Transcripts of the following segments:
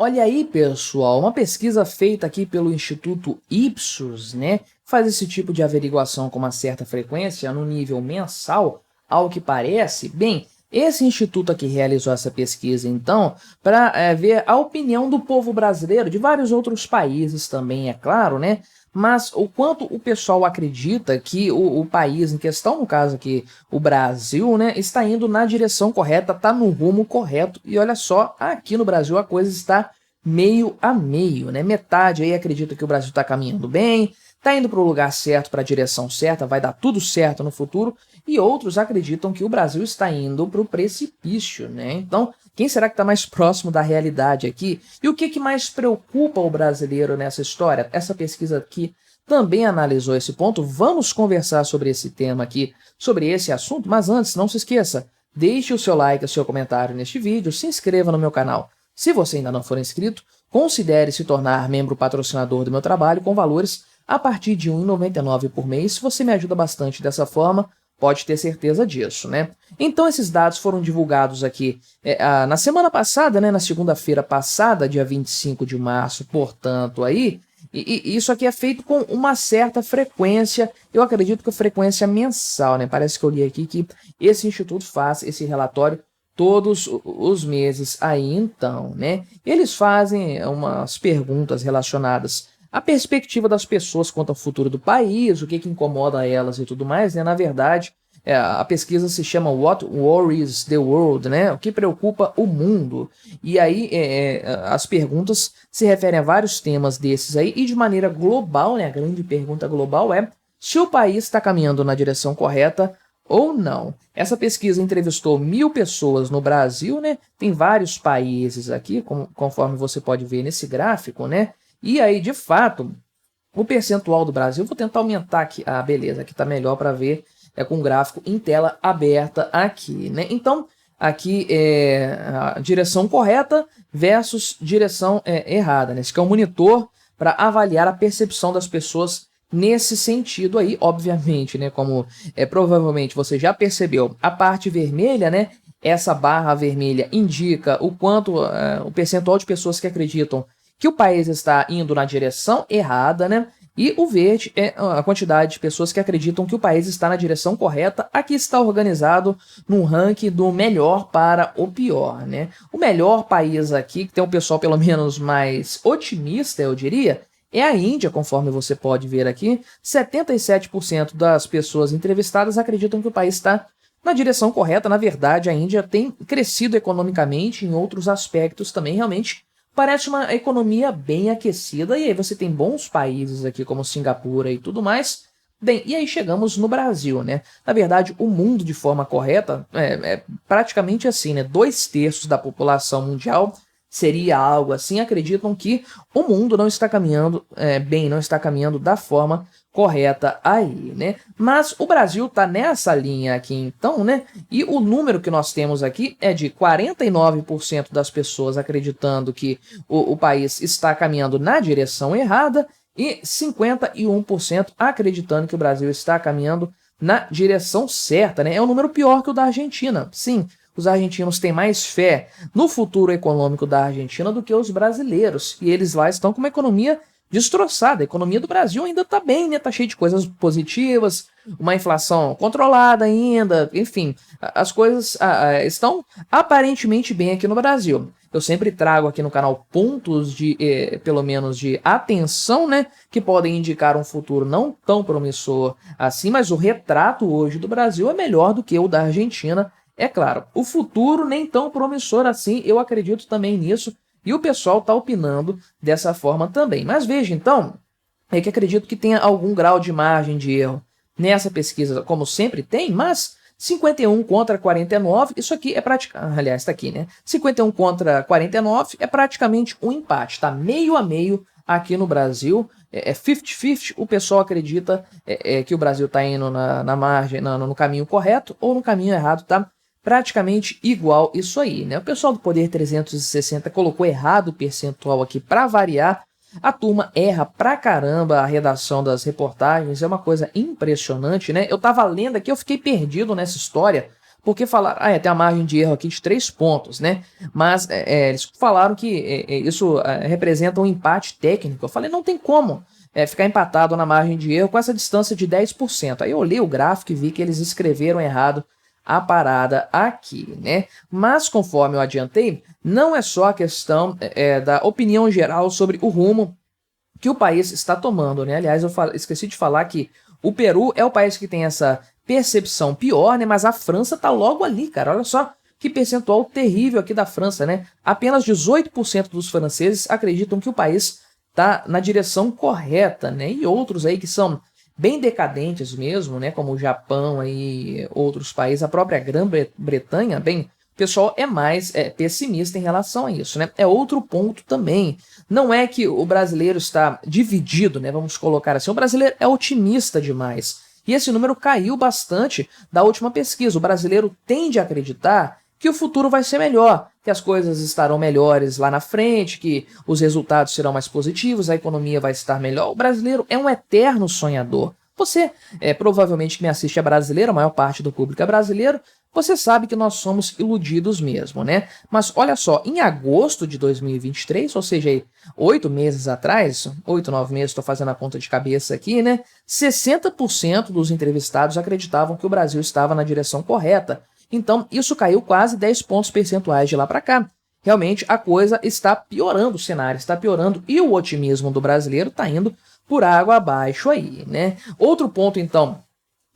Olha aí, pessoal, uma pesquisa feita aqui pelo Instituto Ipsos, né, faz esse tipo de averiguação com uma certa frequência no nível mensal, ao que parece. Bem, esse instituto aqui realizou essa pesquisa, então, para ver a opinião do povo brasileiro, de vários outros países também, é claro, né, mas o quanto o pessoal acredita que o país em questão, no caso aqui, o Brasil, né, está indo na direção correta, está no rumo correto. E olha só, aqui no Brasil a coisa está meio a meio, né? Metade aí acredita que o Brasil está caminhando bem, está indo para o lugar certo, para a direção certa, vai dar tudo certo no futuro, e outros acreditam que o Brasil está indo para o precipício, né? Então, quem será que está mais próximo da realidade aqui? E o que mais preocupa o brasileiro nessa história? Essa pesquisa aqui também analisou esse ponto. Vamos conversar sobre esse tema aqui, sobre esse assunto, mas antes, não se esqueça, deixe o seu like, o seu comentário neste vídeo, se inscreva no meu canal. Se você ainda não for inscrito, considere se tornar membro patrocinador do meu trabalho com valores a partir de R$ 1,99 por mês. Você me ajuda bastante dessa forma, pode ter certeza disso, né? Então esses dados foram divulgados aqui na semana passada, né, na segunda-feira passada, dia 25 de março, portanto, aí, e isso aqui é feito com uma certa frequência, eu acredito que a frequência mensal, né? Parece que eu li aqui que esse instituto faz esse relatório todos os meses aí, então, né? Eles fazem umas perguntas relacionadas à perspectiva das pessoas quanto ao futuro do país, o que incomoda elas e tudo mais, né? Na verdade, a pesquisa se chama What Worries the World, né? O que preocupa o mundo. E aí as perguntas se referem a vários temas desses aí, e de maneira global, né? A grande pergunta global é se o país está caminhando na direção correta ou não. Essa pesquisa entrevistou 1.000 pessoas no Brasil, né? Tem vários países aqui, conforme você pode ver nesse gráfico, né? E aí, de fato, o percentual do Brasil, vou tentar aumentar aqui, beleza, aqui tá melhor para ver, com o gráfico em tela aberta aqui, né? Então, aqui é a direção correta versus direção errada, né? Esse aqui é um monitor para avaliar a percepção das pessoas nesse sentido aí, obviamente, né, como provavelmente você já percebeu, a parte vermelha, né, essa barra vermelha indica o quanto, o percentual de pessoas que acreditam que o país está indo na direção errada, né, e o verde é a quantidade de pessoas que acreditam que o país está na direção correta. Aqui está organizado num ranking do melhor para o pior, né. O melhor país aqui, que tem um pessoal pelo menos mais otimista, eu diria, é a Índia, conforme você pode ver aqui. 77% das pessoas entrevistadas acreditam que o país está na direção correta. Na verdade, a Índia tem crescido economicamente, em outros aspectos também, realmente parece uma economia bem aquecida. E aí você tem bons países aqui, como Singapura e tudo mais. Bem, e aí chegamos no Brasil, né? Na verdade, o mundo, de forma correta, é praticamente assim, né? 2/3 da população mundial seria algo assim, acreditam que o mundo não está caminhando bem, não está caminhando da forma correta aí, né? Mas o Brasil está nessa linha aqui, então, né? E o número que nós temos aqui é de 49% das pessoas acreditando que o país está caminhando na direção errada e 51% acreditando que o Brasil está caminhando na direção certa, né? É um número pior que o da Argentina, sim. Os argentinos têm mais fé no futuro econômico da Argentina do que os brasileiros. E eles lá estão com uma economia destroçada. A economia do Brasil ainda está bem, né? Está cheia de coisas positivas, uma inflação controlada ainda, enfim. As coisas estão aparentemente bem aqui no Brasil. Eu sempre trago aqui no canal pontos de, pelo menos, de atenção, né? Que podem indicar um futuro não tão promissor assim, mas o retrato hoje do Brasil é melhor do que o da Argentina. É claro, o futuro nem tão promissor assim, eu acredito também nisso, e o pessoal está opinando dessa forma também. Mas veja, então, é que acredito que tenha algum grau de margem de erro nessa pesquisa, como sempre tem, mas 51 contra 49, isso aqui é praticamente, aliás, está aqui, né? 51 contra 49 é praticamente um empate, tá meio a meio aqui no Brasil, é 50-50, o pessoal acredita que o Brasil está indo na margem, no caminho correto, ou no caminho errado, tá? Praticamente igual isso aí, né? O pessoal do Poder 360 colocou errado o percentual aqui para variar. A turma erra pra caramba a redação das reportagens, é uma coisa impressionante, né? Eu tava lendo aqui, eu fiquei perdido nessa história, porque falaram, tem a margem de erro aqui de 3 pontos, né? Mas eles falaram que isso representa um empate técnico. Eu falei, não tem como ficar empatado na margem de erro com essa distância de 10%. Aí eu olhei o gráfico e vi que eles escreveram errado a parada aqui, né? Mas conforme eu adiantei, não é só a questão da opinião geral sobre o rumo que o país está tomando, né? Aliás, eu esqueci de falar que o Peru é o país que tem essa percepção pior, né? Mas a França tá logo ali, cara. Olha só que percentual terrível aqui da França, né? Apenas 18% dos franceses acreditam que o país tá na direção correta, né? E outros aí que são bem decadentes mesmo, né? Como o Japão e outros países, a própria Grã-Bretanha, bem, o pessoal é mais pessimista em relação a isso, né? É outro ponto também. Não é que o brasileiro está dividido, né? Vamos colocar assim. O brasileiro é otimista demais. E esse número caiu bastante da última pesquisa. O brasileiro tende a acreditar que o futuro vai ser melhor, que as coisas estarão melhores lá na frente, que os resultados serão mais positivos, a economia vai estar melhor. O brasileiro é um eterno sonhador. Você, provavelmente que me assiste é brasileiro, a maior parte do público é brasileiro, você sabe que nós somos iludidos mesmo, né? Mas olha só, em agosto de 2023, ou seja, aí, 8 meses atrás, 8, 9 meses, estou fazendo a conta de cabeça aqui, né? 60% dos entrevistados acreditavam que o Brasil estava na direção correta. Então, isso caiu quase 10 pontos percentuais de lá para cá. Realmente, a coisa está piorando, o cenário está piorando e o otimismo do brasileiro está indo por água abaixo aí, né? Outro ponto, então,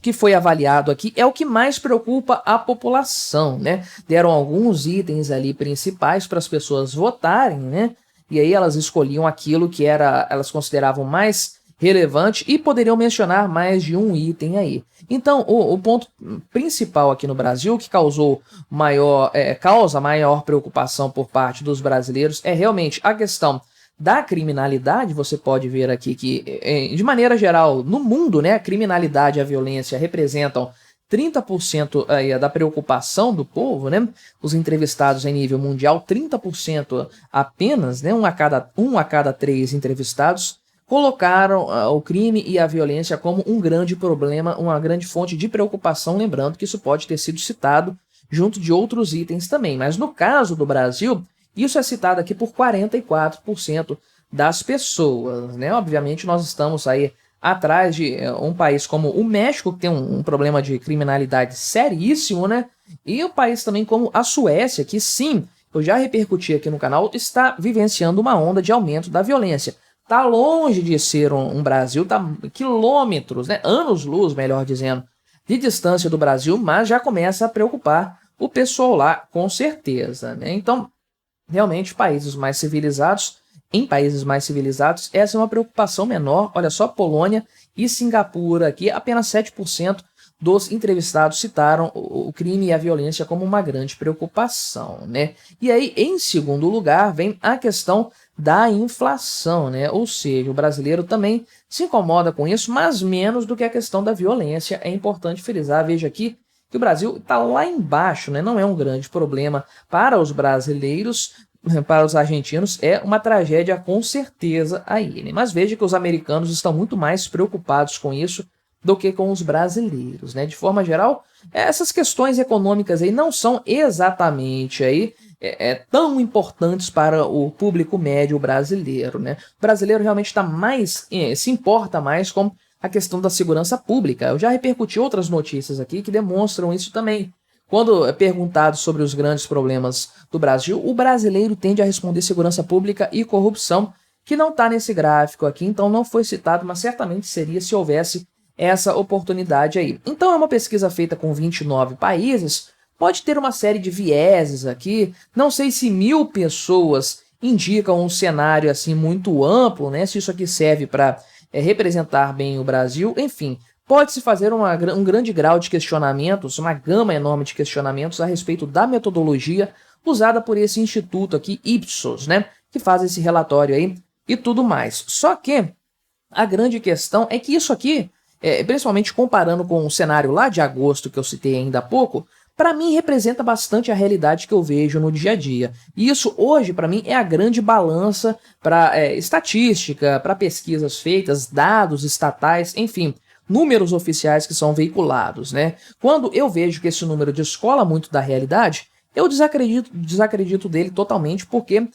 que foi avaliado aqui é o que mais preocupa a população, né? Deram alguns itens ali principais para as pessoas votarem, né? E aí elas escolhiam aquilo que elas consideravam mais relevante e poderiam mencionar mais de um item aí. Então, o ponto principal aqui no Brasil que causa maior preocupação por parte dos brasileiros é realmente a questão da criminalidade. Você pode ver aqui que, de maneira geral, no mundo, né, a criminalidade e a violência representam 30% da preocupação do povo, né? Os entrevistados em nível mundial, 30% apenas, né, um a cada 3 entrevistados, colocaram o crime e a violência como um grande problema, uma grande fonte de preocupação, lembrando que isso pode ter sido citado junto de outros itens também. Mas no caso do Brasil, isso é citado aqui por 44% das pessoas, né? Obviamente nós estamos aí atrás de um país como o México, que tem um problema de criminalidade seríssimo, né? E um país também como a Suécia, que sim, eu já repercuti aqui no canal, está vivenciando uma onda de aumento da violência. Tá longe de ser um Brasil, tá quilômetros, né? Anos-luz, melhor dizendo, de distância do Brasil, mas já começa a preocupar o pessoal lá, com certeza, né? Então, realmente, em países mais civilizados, essa é uma preocupação menor. Olha só, Polônia e Singapura aqui, apenas 7% dos entrevistados citaram o crime e a violência como uma grande preocupação, né? E aí, em segundo lugar, vem a questão da inflação, né? Ou seja, o brasileiro também se incomoda com isso, mas menos do que a questão da violência. É importante frisar, veja aqui, que o Brasil está lá embaixo, né? Não é um grande problema para os brasileiros. Para os argentinos é uma tragédia com certeza aí, né? Mas veja que os americanos estão muito mais preocupados com isso do que com os brasileiros, né? De forma geral, essas questões econômicas aí não são exatamente aí tão importantes para o público médio brasileiro, né? O brasileiro realmente está mais, se importa mais com a questão da segurança pública. Eu já repercuti outras notícias aqui que demonstram isso também. Quando é perguntado sobre os grandes problemas do Brasil, o brasileiro tende a responder segurança pública e corrupção, que não está nesse gráfico aqui, então não foi citado, mas certamente seria se houvesse essa oportunidade aí. Então é uma pesquisa feita com 29 países, pode ter uma série de vieses aqui, não sei se 1000 pessoas indicam um cenário assim muito amplo, né? Se isso aqui serve para representar bem o Brasil, enfim. Pode-se fazer um grande grau de questionamentos, uma gama enorme de questionamentos a respeito da metodologia usada por esse instituto aqui, Ipsos, né, que faz esse relatório aí e tudo mais. Só que a grande questão é que isso aqui, principalmente comparando com o cenário lá de agosto que eu citei ainda há pouco, para mim representa bastante a realidade que eu vejo no dia a dia. E isso hoje, para mim, é a grande balança para estatística, para pesquisas feitas, dados estatais, enfim. números oficiais que são veiculados, né? Quando eu vejo que esse número descola muito da realidade, eu desacredito dele totalmente, porque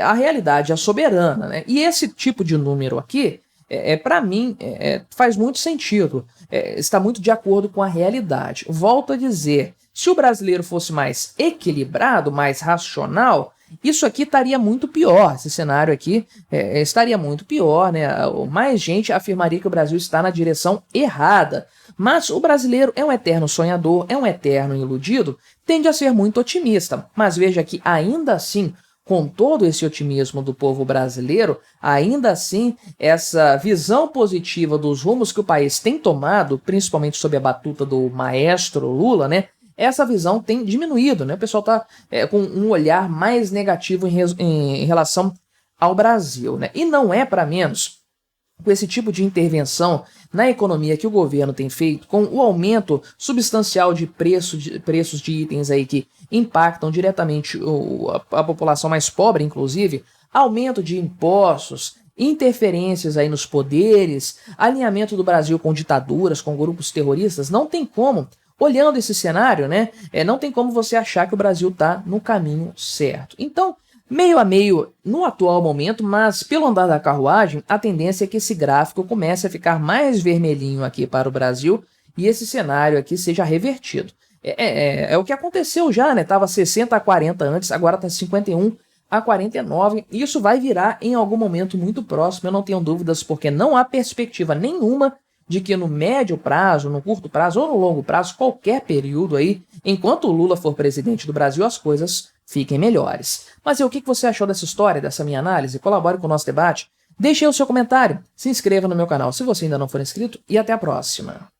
a realidade é soberana, né? E esse tipo de número aqui, para mim, faz muito sentido, está muito de acordo com a realidade. Volto a dizer, se o brasileiro fosse mais equilibrado, mais racional, isso aqui estaria muito pior, esse cenário aqui estaria muito pior, né? Mais gente afirmaria que o Brasil está na direção errada. Mas o brasileiro é um eterno sonhador, é um eterno iludido, tende a ser muito otimista. Mas veja que ainda assim, com todo esse otimismo do povo brasileiro, ainda assim, essa visão positiva dos rumos que o país tem tomado, principalmente sob a batuta do maestro Lula, né? Essa visão tem diminuído, né? O pessoal está com um olhar mais negativo em relação ao Brasil, né? E não é para menos com esse tipo de intervenção na economia que o governo tem feito, com o aumento substancial de preços de itens aí que impactam diretamente a população mais pobre, inclusive, aumento de impostos, interferências aí nos poderes, alinhamento do Brasil com ditaduras, com grupos terroristas, não tem como. Olhando esse cenário, né, não tem como você achar que o Brasil está no caminho certo. Então, meio a meio no atual momento, mas pelo andar da carruagem, a tendência é que esse gráfico comece a ficar mais vermelhinho aqui para o Brasil e esse cenário aqui seja revertido. É o que aconteceu já, né? Tava 60 a 40 antes, agora está 51 a 49. E isso vai virar em algum momento muito próximo, eu não tenho dúvidas, porque não há perspectiva nenhuma de que no médio prazo, no curto prazo ou no longo prazo, qualquer período aí, enquanto o Lula for presidente do Brasil, as coisas fiquem melhores. Mas e o que você achou dessa história, dessa minha análise? Colabore com o nosso debate, deixe aí o seu comentário, se inscreva no meu canal se você ainda não for inscrito e até a próxima.